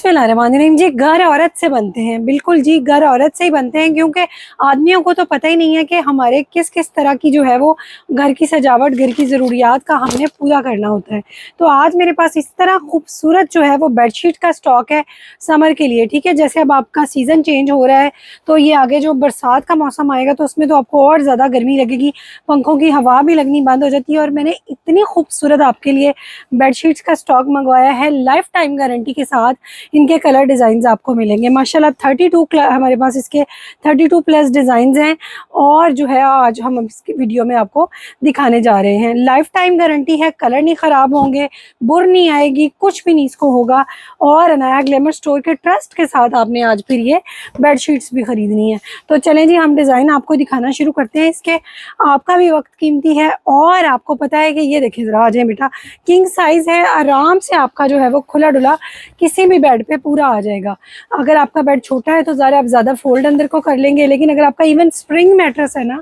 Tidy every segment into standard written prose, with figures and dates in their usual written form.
बिस्मिल्लाहिर्रहमानिर्रहीम जी। घर औरत से बनते हैं, बिल्कुल जी, घर औरत से ही बनते हैं, क्योंकि आदमियों को तो पता ही नहीं है कि हमारे किस किस तरह की जो है वो घर की सजावट, घर की ज़रूरियात का हमने पूरा करना होता है। तो आज मेरे पास इस तरह खूबसूरत जो है वो बेडशीट का स्टॉक है समर के लिए। ठीक है, जैसे अब आपका सीज़न चेंज हो रहा है तो ये आगे जो बरसात का मौसम आएगा तो उसमें तो आपको और ज़्यादा गर्मी लगेगी, पंखों की हवा भी लगनी बंद हो जाती है। और मैंने इतनी खूबसूरत आपके लिए बेडशीट्स का स्टॉक मंगवाया है लाइफ टाइम गारंटी के साथ। इनके कलर डिज़ाइंस आपको मिलेंगे माशाल्लाह। 32 हमारे पास इसके 32 प्लस डिज़ाइंस हैं और जो है आज हम इसकी वीडियो में आपको दिखाने जा रहे हैं। लाइफ टाइम गारंटी है, कलर नहीं ख़राब होंगे, बुर नहीं आएगी, कुछ भी नहीं इसको होगा। और अनाया ग्लैमर स्टोर के ट्रस्ट के साथ आपने आज फिर ये बेडशीट्स भी ख़रीदनी है। तो चलें जी, हम डिज़ाइन आपको दिखाना शुरू करते हैं। इसके आपका भी वक्त कीमती है और आपको पता है कि ये देखिए ज़रा, आ जाए बेटा, किंग साइज़ है, आराम से आपका जो है वो खुला डुला किसी भी बेड पे पूरा आ जाएगा। अगर आपका बेड छोटा है तो ज़रा आप ज़्यादा फोल्ड अंदर को कर लेंगे, लेकिन अगर आपका इवन स्प्रिंग मैट्रेस है ना,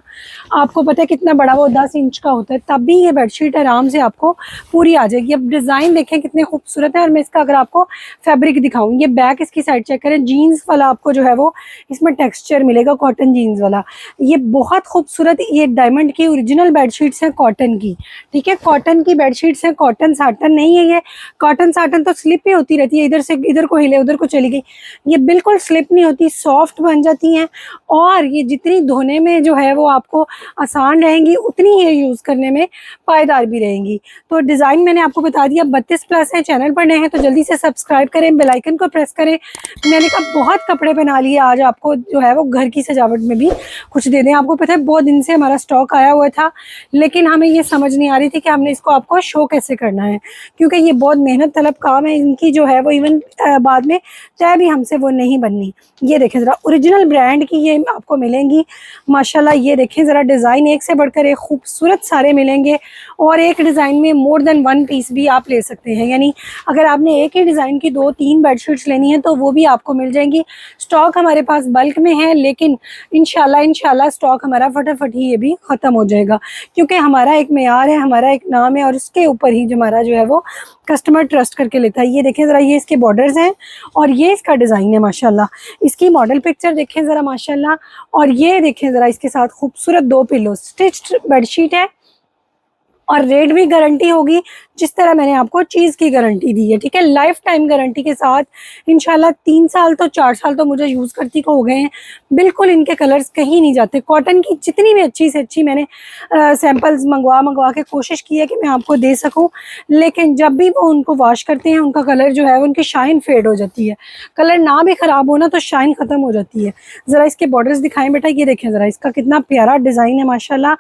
आपको पता है कितना बड़ा वो 10 इंच का होता है, तब भी ये बेडशीट आराम से आपको पूरी आ जाएगी। अब डिज़ाइन देखें कितने खूबसूरत है। और मैं इसका अगर आपको फैब्रिक दिखाऊँ, ये बैक इसकी साइड चेक करें, जीन्स वाला आपको जो है वो इसमें टेक्स्चर मिलेगा, कॉटन जीन्स वाला। ये बहुत खूबसूरत, ये डायमंड की ओरिजिनल बेडशीट्स हैं कॉटन की। ठीक है, कॉटन की बेडशीट्स हैं, कॉटन साटन नहीं है। ये कॉटन साटन तो स्लिप ही होती रहती है, इधर से इधर को हिले उधर को चली गई। ये बिल्कुल स्लिप नहीं होती, सॉफ्ट बन जाती हैं। और ये जितनी धोने में जो है वो आपको आसान रहेंगी, उतनी ही यूज़ करने में पायदार भी रहेंगी। तो डिज़ाइन मैंने आपको बता दिया। 32 प्लस है, चैनल पर नए हैं तो जल्दी से सब्सक्राइब करें, बेल आइकन को प्रेस करें। मैंने कहा बहुत कपड़े बना लिए, आज आपको जो है वो घर की सजावट में भी कुछ दे दें। आपको पता है बहुत दिन से हमारा स्टॉक आया हुआ था, लेकिन हमें ये समझ नहीं आ रही थी कि हमने इसको आपको शो कैसे करना है, क्योंकि ये बहुत मेहनत तलब काम है। इनकी जो है वो इवन बाद में तय भी हमसे वो नहीं बननी। ये देखें ज़रा, ओरिजिनल ब्रांड की ये आपको मिलेंगी माशाल्लाह। ये देखें ज़रा, डिज़ाइन एक से बढ़कर एक खूबसूरत सारे मिलेंगे और एक डिज़ाइन में मोर देन 1 पीस भी आप ले सकते हैं। यानी अगर आपने एक ही डिज़ाइन की 2-3 बेडशीट्स लेनी है तो वो भी आपको मिल जाएंगी। स्टॉक हमारे पास बल्क में है, लेकिन इंशाल्लाह स्टॉक हमारा फटाफट ही ये भी ख़त्म हो जाएगा, क्योंकि हमारा एक मेयार है, हमारा एक नाम है और उसके ऊपर ही जो हमारा जो है वो कस्टमर ट्रस्ट करके लेता है। ये देखें ज़रा, ये इसके बॉर्डर्स हैं और ये इसका डिज़ाइन है माशाल्लाह। इसकी मॉडल पिक्चर देखें ज़रा माशाल्लाह। और ये देखें ज़रा, इसके साथ खूबसूरत 2 पिलो, स्टिच्ड बेडशीट है और रेट भी गारंटी होगी, जिस तरह मैंने आपको चीज़ की गारंटी दी है। ठीक है, लाइफ टाइम गारंटी के साथ इंशाल्लाह। 3 साल तो 4 साल तो मुझे यूज़ करती को हो गए हैं, बिल्कुल इनके कलर्स कहीं नहीं जाते। कॉटन की जितनी भी अच्छी से अच्छी मैंने सैम्पल्स मंगवा के कोशिश की है कि मैं आपको दे सकूं, लेकिन जब भी वो उनको वॉश करते हैं उनका कलर जो है उनकी शाइन फेड हो जाती है। कलर ना भी ख़राब हो ना तो शाइन ख़त्म हो जाती है। ज़रा इसके बॉर्डर्स दिखाएं बेटा, ये देखें ज़रा, इसका कितना प्यारा डिज़ाइन है माशाल्लाह।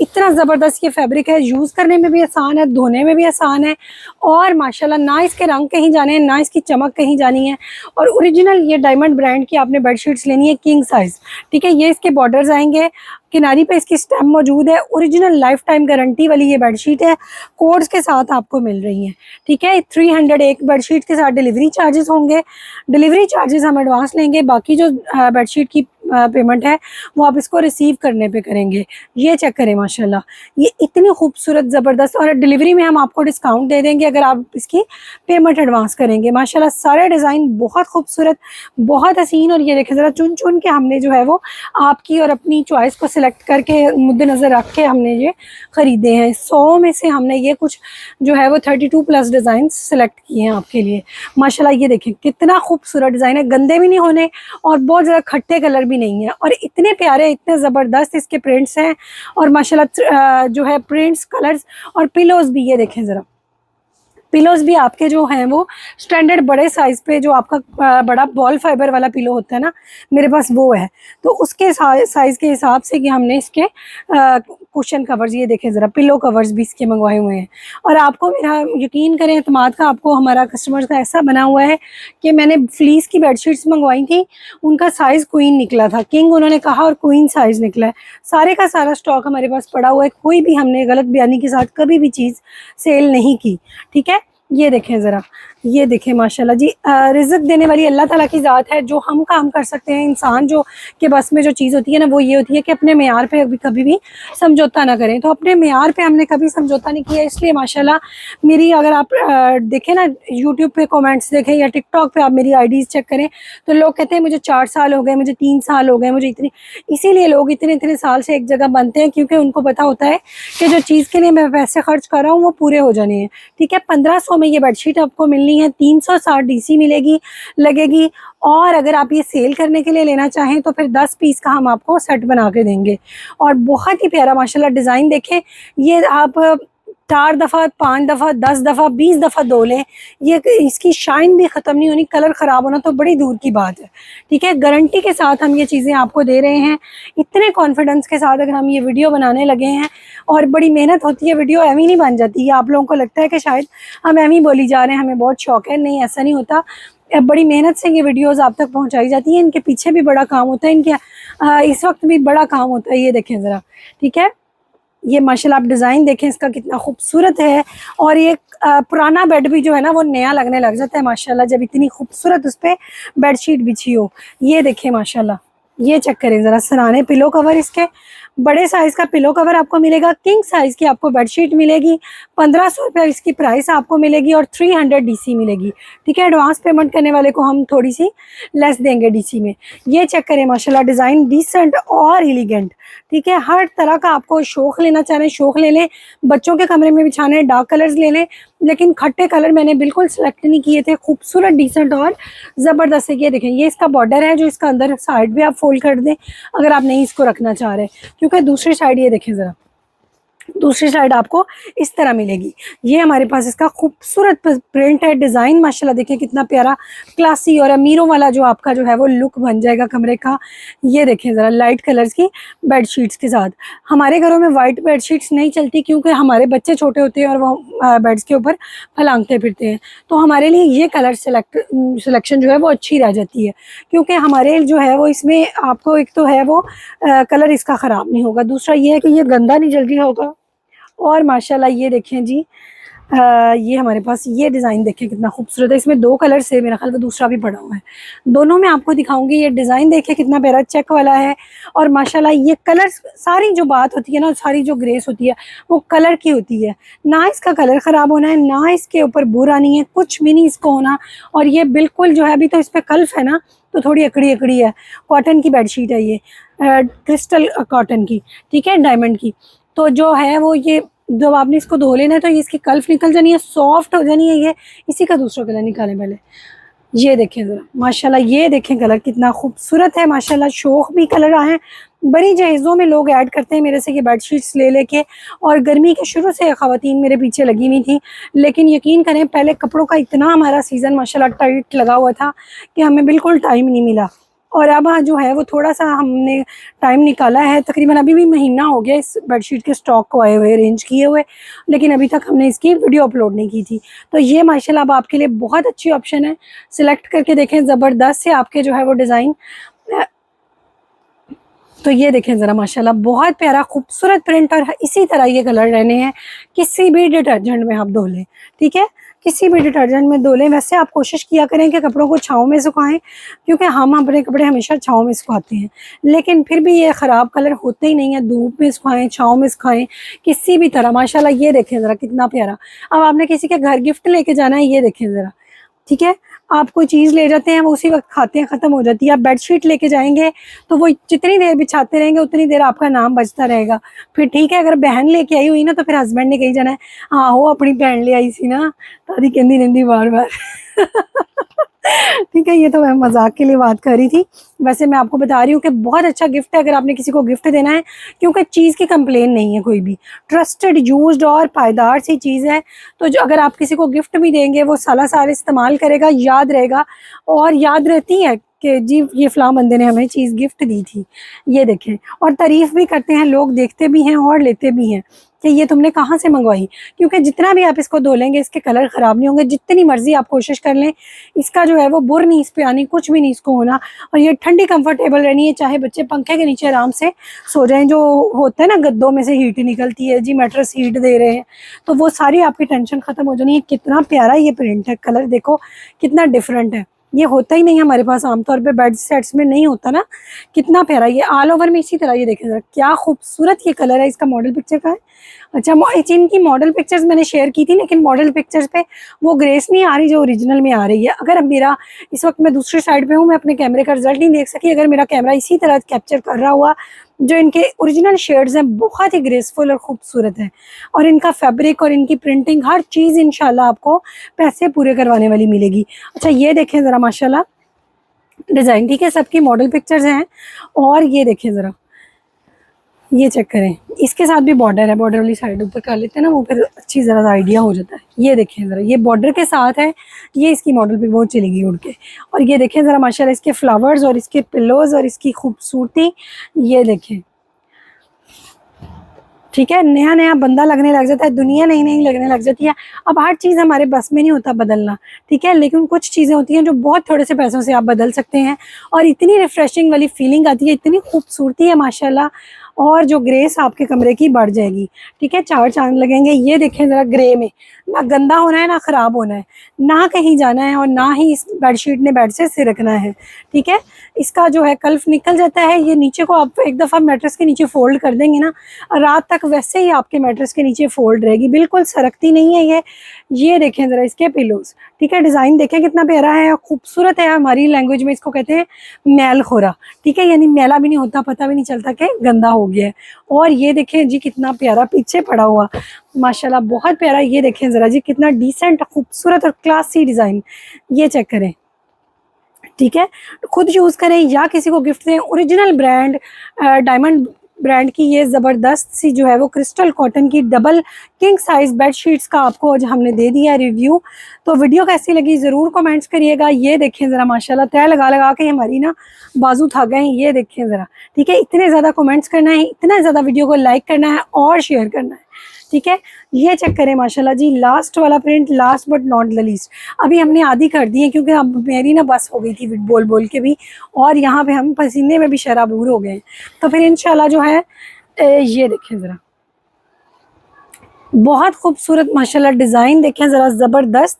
इतना ज़बरदस्त ये फैब्रिक है, यूज़ करने में भी आसान है, धोने में भी आसान है और माशाल्लाह ना इसके रंग कहीं जाने हैं, ना इसकी चमक कहीं जानी है। और ओरिजिनल ये डायमंड ब्रांड की आपने बेडशीट्स लेनी है, किंग साइज़। ठीक है, ये इसके बॉर्डर्स आएंगे, किनारी पे इसकी स्टैम्प मौजूद है। ओरिजिनल लाइफ टाइम गारंटी वाली ये बेडशीट है, कोड्स के साथ आपको मिल रही है। ठीक है, 301 बेडशीट के साथ डिलीवरी चार्जेस होंगे। डिलीवरी चार्जेस हम एडवांस लेंगे, बाकी जो बेडशीट की पेमेंट है वो आप इसको रिसीव करने पे करेंगे। ये चेक करें माशाल्लाह, ये इतनी खूबसूरत ज़बरदस्त, और डिलीवरी में हम आपको डिस्काउंट दे देंगे अगर आप इसकी पेमेंट एडवांस करेंगे। माशाल्लाह सारे डिज़ाइन बहुत खूबसूरत, बहुत हसीन। और ये देखें ज़रा, चुन चुन के हमने जो है वो आपकी और अपनी चॉइस को सिलेक्ट करके मुद्देनज़र रख के हमने ये ख़रीदे हैं। 100 में से हमने ये कुछ जो है वो 32 प्लस डिज़ाइन सिलेक्ट किए हैं आपके लिए माशाल्लाह। ये देखें कितना खूबसूरत डिज़ाइन है, गंदे भी नहीं होने और बहुत ज़्यादा खट्टे कलर भी नहीं है, और इतने प्यारे, इतने ज़बरदस्त इसके प्रिंट्स हैं। और माशाल्लाह जो है प्रिंट्स, कलर्स और पिलोज़ भी, ये देखें ज़रा, पिलोज़ भी आपके जो हैं वो स्टैंडर्ड बड़े साइज़ पे, जो आपका बड़ा बॉल फाइबर वाला पिलो होता है ना, मेरे पास वो है। तो उसके साइज़ के हिसाब से कि हमने इसके कुशन कवर्स, ये देखें ज़रा, पिलो कवर्स भी इसके मंगवाए हुए हैं। और आपको मेरा यकीन करें, एतमाद का आपको हमारा कस्टमर का ऐसा बना हुआ है कि मैंने फ्लीस की बेडशीट्स मंगवाई थी, उनका साइज़ क्वीन निकला था, किंग उन्होंने कहा और क्वीन साइज़ निकला है। सारे का सारा स्टॉक हमारे पास पड़ा हुआ है, कोई भी हमने गलत बयानी के साथ कभी भी चीज़ सेल नहीं की। ठीक है, ये देखें ज़रा, ये देखें माशाल्लाह जी, रिज़्क देने वाली अल्लाह ताला की ज़ात है। जो हम काम कर सकते हैं, इंसान जो के बस में जो चीज़ होती है ना, वो ये होती है कि अपने मेयार पे कभी भी समझौता ना करें। तो अपने मेयार पे हमने कभी समझौता नहीं किया, इसलिए माशाल्लाह मेरी, अगर आप देखें ना यूट्यूब पे कमेंट्स देखें या टिकटॉक पे आप मेरी आईडीज़ चेक करें, तो लोग कहते हैं मुझे 4 साल हो गए, मुझे 3 साल हो गए, मुझे इतनी। इसीलिए लोग इतने इतने साल से एक जगह बनते हैं, क्योंकि उनको पता होता है कि जो चीज़ के लिए मैं पैसे खर्च कर रहा हूँ वो पूरे हो जाने हैं। ठीक है, 1500 में ये बेडशीट आपको मिलनी है, 360 डीसी मिलेगी, लगेगी। और अगर आप ये सेल करने के लिए लेना चाहें तो फिर 10 पीस का हम आपको सेट बना के देंगे। और बहुत ही प्यारा माशाल्लाह डिज़ाइन देखें, ये आप 4 दफ़ा, 5 दफ़ा, 10 दफ़ा, 20 दफ़ा धो लें, ये इसकी शाइन भी ख़त्म नहीं होनी, कलर ख़राब होना तो बड़ी दूर की बात है। ठीक है, गारंटी के साथ हम ये चीज़ें आपको दे रहे हैं, इतने कॉन्फिडेंस के साथ अगर हम ये वीडियो बनाने लगे हैं। और बड़ी मेहनत होती है, वीडियो एवं नहीं बन जाती है। आप लोगों को लगता है कि शायद हम एवं ही बोली जा रहे हैं, हमें बहुत शौक है, नहीं ऐसा नहीं होता। बड़ी मेहनत से ये वीडियोस आप तक पहुंचाई जाती हैं, इनके पीछे भी बड़ा काम होता है, इनके इस वक्त भी बड़ा काम होता है। ये देखें ज़रा, ठीक है, ये माशाल्लाह आप डिज़ाइन देखें इसका कितना खूबसूरत है। और ये पुराना बेड भी जो है ना वो नया लगने लग जाता है माशाल्लाह, जब इतनी खूबसूरत उस पर बेडशीट बिछी हो। ये देखें माशाल्लाह, ये चेक करें ज़रा, सराहने पिलो कवर, इसके बड़े साइज़ का पिलो कवर आपको मिलेगा, किंग साइज़ की आपको बेडशीट मिलेगी, 1500 रुपये इसकी प्राइस आपको मिलेगी और 300 डीसी मिलेगी। ठीक है, एडवांस पेमेंट करने वाले को हम थोड़ी सी लेस देंगे डीसी में। ये चेक करें माशाल्लाह, डिज़ाइन डिसेंट और एलिगेंट। ठीक है, हर तरह का आपको शौक लेना चाह रहे हैं शौक ले लें, बच्चों के कमरे में बिछाने डार्क कलर्स ले लें, लेकिन खट्टे कलर मैंने बिल्कुल सेलेक्ट नहीं किए थे, खूबसूरत डिसेंट और ज़बरदस्त है। ये देखें, ये इसका बॉर्डर है जो इसका अंदर साइड भी आप फोल्ड कर दें अगर आप नहीं इसको रखना चाह रहे, क्योंकि दूसरी साइड ये देखें ज़रा, दूसरी साइड आपको इस तरह मिलेगी। ये हमारे पास इसका खूबसूरत प्रिंट है, डिज़ाइन माशाल्लाह देखें कितना प्यारा, क्लासी और अमीरों वाला जो आपका जो है वो लुक बन जाएगा कमरे का। ये देखें ज़रा, लाइट कलर्स की बेडशीट्स के साथ। हमारे घरों में वाइट बेडशीट्स नहीं चलती, क्योंकि हमारे बच्चे छोटे होते हैं और वो बेड्स के ऊपर फलांगते फिरते हैं। तो हमारे लिए ये कलर सिलेक्शन जो है वो अच्छी रह जाती है, क्योंकि हमारे जो है वो इसमें आपको एक तो है वो कलर इसका ख़राब नहीं होगा, दूसरा ये है कि ये गंदा नहीं जल्दी होगा। और माशाल्लाह ये देखें जी, ये हमारे पास ये डिज़ाइन देखें कितना खूबसूरत है, इसमें 2 कलर से, मेरा ख्याल में दूसरा भी पड़ा हुआ है, दोनों में आपको दिखाऊंगी। ये डिज़ाइन देखें कितना प्यारा चेक वाला है। और माशाल्लाह ये कलर, सारी जो बात होती है ना, सारी जो ग्रेस होती है वो कलर की होती है, ना इसका कलर ख़राब होना है, ना इसके ऊपर बुरा नहीं है, कुछ भी नहीं इसको होना। और ये बिल्कुल जो है, अभी तो इस पर कल्फ है ना, तो थोड़ी अकड़ी अकड़ी है, कॉटन की बेडशीट है ये, क्रिस्टल कॉटन की, ठीक है, डायमंड की। तो जो है वो ये जब आपने इसको धो लेना है तो ये इसकी कल्फ निकल जानी है, सॉफ्ट हो जानी है। ये इसी का दूसरा कलर निकालें पहले। ये देखें ज़रा माशाल्लाह, ये देखें कलर कितना खूबसूरत है माशाल्लाह, शौक भी कलर आए हैं। बड़ी जहेज़ों में लोग ऐड करते हैं मेरे से ये बेडशीट्स ले लेके, और गर्मी के शुरू से ख़वातीन मेरे पीछे लगी हुई थी। लेकिन यकीन करें, पहले कपड़ों का इतना हमारा सीज़न माशाल्लाह टाइट लगा हुआ था कि हमें बिल्कुल टाइम नहीं मिला। और अब जो है वो थोड़ा सा हमने टाइम निकाला है, तकरीबन अभी भी महीना हो गया इस बेडशीट के स्टॉक को आए हुए, अरेंज किए हुए, लेकिन अभी तक हमने इसकी वीडियो अपलोड नहीं की थी। तो ये माशाल्लाह अब आपके लिए बहुत अच्छी ऑप्शन है, सिलेक्ट करके देखें, ज़बरदस्त से आपके जो है वो डिज़ाइन। तो ये देखें ज़रा माशाल्लाह, बहुत प्यारा खूबसूरत प्रिंट, और इसी तरह ये कलर रहने हैं किसी भी डिटर्जेंट में आप धो लें। ठीक है, किसी भी डिटर्जेंट में धो लें। वैसे आप कोशिश किया करें कि कपड़ों को छाँव में सुखाएं, क्योंकि हम अपने कपड़े हमेशा छाँव में सुखाते हैं, लेकिन फिर भी ये ख़राब कलर होते ही नहीं है। धूप में सुखाएं, छाँव में सुखाएं, किसी भी तरह। माशाल्लाह ये देखें ज़रा कितना प्यारा। अब आपने किसी के घर गिफ्ट लेके जाना है, ये देखें ज़रा, ठीक है, आप कोई चीज़ ले जाते हैं, वो उसी वक्त खाते हैं, ख़त्म हो जाती है। आप बेडशीट लेके जाएंगे तो वो जितनी देर बिछाते रहेंगे उतनी देर आपका नाम बचता रहेगा। फिर ठीक है, अगर बहन लेके आई हुई ना, तो फिर हस्बैंड ने कही जाना है, हाँ वो अपनी बहन ले आई सी ना, तारी कहती रहती बार बार। ठीक है, ये तो मैं मजाक के लिए बात कर रही थी। वैसे मैं आपको बता रही हूँ कि बहुत अच्छा गिफ्ट है अगर आपने किसी को गिफ्ट देना है, क्योंकि चीज़ की कंप्लेन नहीं है कोई भी, ट्रस्टेड, यूज्ड और पायदार सी चीज़ है। तो जो अगर आप किसी को गिफ्ट भी देंगे, वो साला साल इस्तेमाल करेगा, याद रहेगा, और याद रहती है कि जी ये फ़लाँ बंदे ने हमें चीज़ गिफ्ट दी थी। ये देखें, और तारीफ़ भी करते हैं लोग, देखते भी हैं और लेते भी हैं। कि ये तुमने कहाँ से मंगवाई, क्योंकि जितना भी आप इसको धो लेंगे इसके कलर ख़राब नहीं होंगे, जितनी मर्जी आप कोशिश कर लें इसका जो है वो बुर नहीं इस पे आनी, कुछ भी नहीं इसको होना। और ये ठंडी कंफर्टेबल रहनी है, चाहे बच्चे पंखे के नीचे आराम से सो जाएं। जो होता है ना गद्दों में से हीट निकलती है जी, मैट्रेस हीट दे रहे हैं, तो वो सारी आपकी टेंशन ख़त्म हो जानी है। कितना प्यारा ये प्रिंट है, कलर देखो कितना डिफरेंट है, ये होता ही नहीं हमारे पास आमतौर पे बेड सेट्स में नहीं होता ना। कितना प्यारा, ये ऑल ओवर में इसी तरह, ये देखें जरा क्या खूबसूरत ये कलर है। इसका मॉडल पिक्चर का है, अच्छा इनकी मॉडल पिक्चर्स मैंने शेयर की थी, लेकिन मॉडल पिक्चर्स पे वो ग्रेस नहीं आ रही जो ओरिजिनल में आ रही है। अगर अब मेरा इस वक्त मैं दूसरी साइड पे हूँ, मैं अपने कैमरे का रिजल्ट नहीं देख सकी, अगर मेरा कैमरा इसी तरह कैप्चर कर रहा हुआ, जो इनके ओरिजिनल शेड्स हैं बहुत ही ग्रेसफुल और खूबसूरत है, और इनका फैब्रिक और इनकी प्रिंटिंग हर चीज़ इंशाल्लाह आपको पैसे पूरे करवाने वाली मिलेगी। अच्छा ये देखें ज़रा माशाल्लाह डिज़ाइन, ठीक है, सबकी मॉडल पिक्चर्स हैं। और ये देखें ज़रा, ये चेक करें, इसके साथ भी बॉर्डर है, बॉर्डर वाली साइड ऊपर कर लेते हैं ना, वो फिर अच्छी ज़रा आइडिया हो जाता है। ये देखें ज़रा, ये बॉर्डर के साथ है, ये इसकी मॉडल पे वो चलेगी उड़ के। और ये देखें ज़रा माशाल्लाह इसके फ्लावर्स और इसके पिलोज और इसकी खूबसूरती, ये देखें, ठीक है। नया नया बंदा लगने लग जाता है, दुनिया नई नई लगने लग जाती है। अब हर चीज़ हमारे बस में नहीं होता बदलना, ठीक है, लेकिन कुछ चीज़ें होती हैं जो बहुत थोड़े से पैसों से आप बदल सकते हैं, और इतनी रिफ्रेशिंग वाली फीलिंग आती है, इतनी खूबसूरती है माशाल्लाह, और जो ग्रेस आपके कमरे की बढ़ जाएगी, ठीक है, चार चांद लगेंगे। ये देखें ज़रा, ग्रे में ना गंदा होना है ना ख़राब होना है, ना कहीं जाना है, और ना ही इस बेडशीट ने बेड से सिरकना है, ठीक है। इसका जो है कल्फ निकल जाता है, ये नीचे को आप एक दफ़ा मैट्रेस के नीचे फोल्ड कर देंगे ना, रात तक वैसे ही आपके मैट्रेस के नीचे फोल्ड रहेगी, बिल्कुल सरकती नहीं है ये देखें ज़रा इसके पिलोज, ठीक है, डिज़ाइन देखें कितना प्यारा है और खूबसूरत है। हमारी लैंग्वेज में इसको कहते हैं मैल खोरा, ठीक है, यानी मैला भी नहीं होता, पता भी नहीं चलता कि गंदा हो गया है। और ये देखें जी कितना प्यारा पीछे पड़ा हुआ, माशाल्लाह बहुत प्यारा। ये देखें ज़रा जी कितना डिसेंट, खूबसूरत और क्लासी डिज़ाइन, ये चेक करें, ठीक है। खुद यूज़ करें या किसी को गिफ्ट दें। ओरिजिनल ब्रांड डायमंड ब्रांड की ये ज़बरदस्त सी जो है वो क्रिस्टल कॉटन की double king size bed sheets का आपको आज हमने दे दिया रिव्यू। तो वीडियो कैसी लगी ज़रूर कमेंट्स करिएगा। ये देखें ज़रा माशाल्लाह तय लगा लगा के हमारी ना बाजू थक गए हैं। ये देखें ज़रा, ठीक है, इतने ज़्यादा कमेंट्स करना है, इतना ज़्यादा वीडियो को लाइक करना है और शेयर करना है, ठीक है। ये चेक करें माशाल्लाह जी, लास्ट वाला print, last but not the least. अभी हमने आधी कर दी है क्योंकि अब मेरी ना बस हो गई थी बोल बोल के भी, और यहाँ पे हम पसीने में भी शराबूर हो गए। तो फिर इंशाल्लाह जो है ये देखें ज़रा, बहुत खूबसूरत माशाल्लाह डिज़ाइन देखें ज़रा, ज़बरदस्त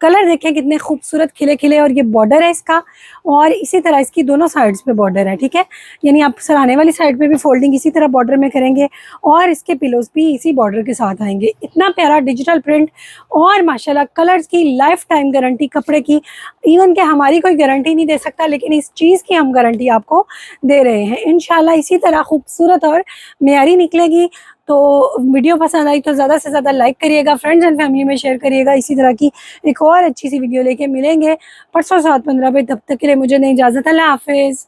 कलर देखें कितने खूबसूरत खिले खिले, और ये बॉर्डर है इसका, और इसी तरह इसकी दोनों साइड्स पे बॉर्डर है, ठीक है, यानी आप सराहने वाली साइड पे भी फोल्डिंग इसी तरह बॉर्डर में करेंगे, और इसके पिलोज भी इसी बॉर्डर के साथ आएंगे। इतना प्यारा डिजिटल प्रिंट, और माशाल्लाह कलर्स की लाइफ टाइम गारंटी कपड़े की, इवन के हमारी कोई गारंटी नहीं दे सकता, लेकिन इस चीज़ की हम गारंटी आपको दे रहे हैं। इंशाल्लाह इसी तरह खूबसूरत और मेयारी निकलेगी। तो वीडियो पसंद आई तो ज़्यादा से ज़्यादा लाइक करिएगा, फ्रेंड्स एंड फैमिली में शेयर करिएगा। इसी तरह की एक और अच्छी सी वीडियो लेके मिलेंगे परसों 7:15 पे, तब तक के लिए मुझे नहीं इजाज़त, अल्लाह हाफिज़।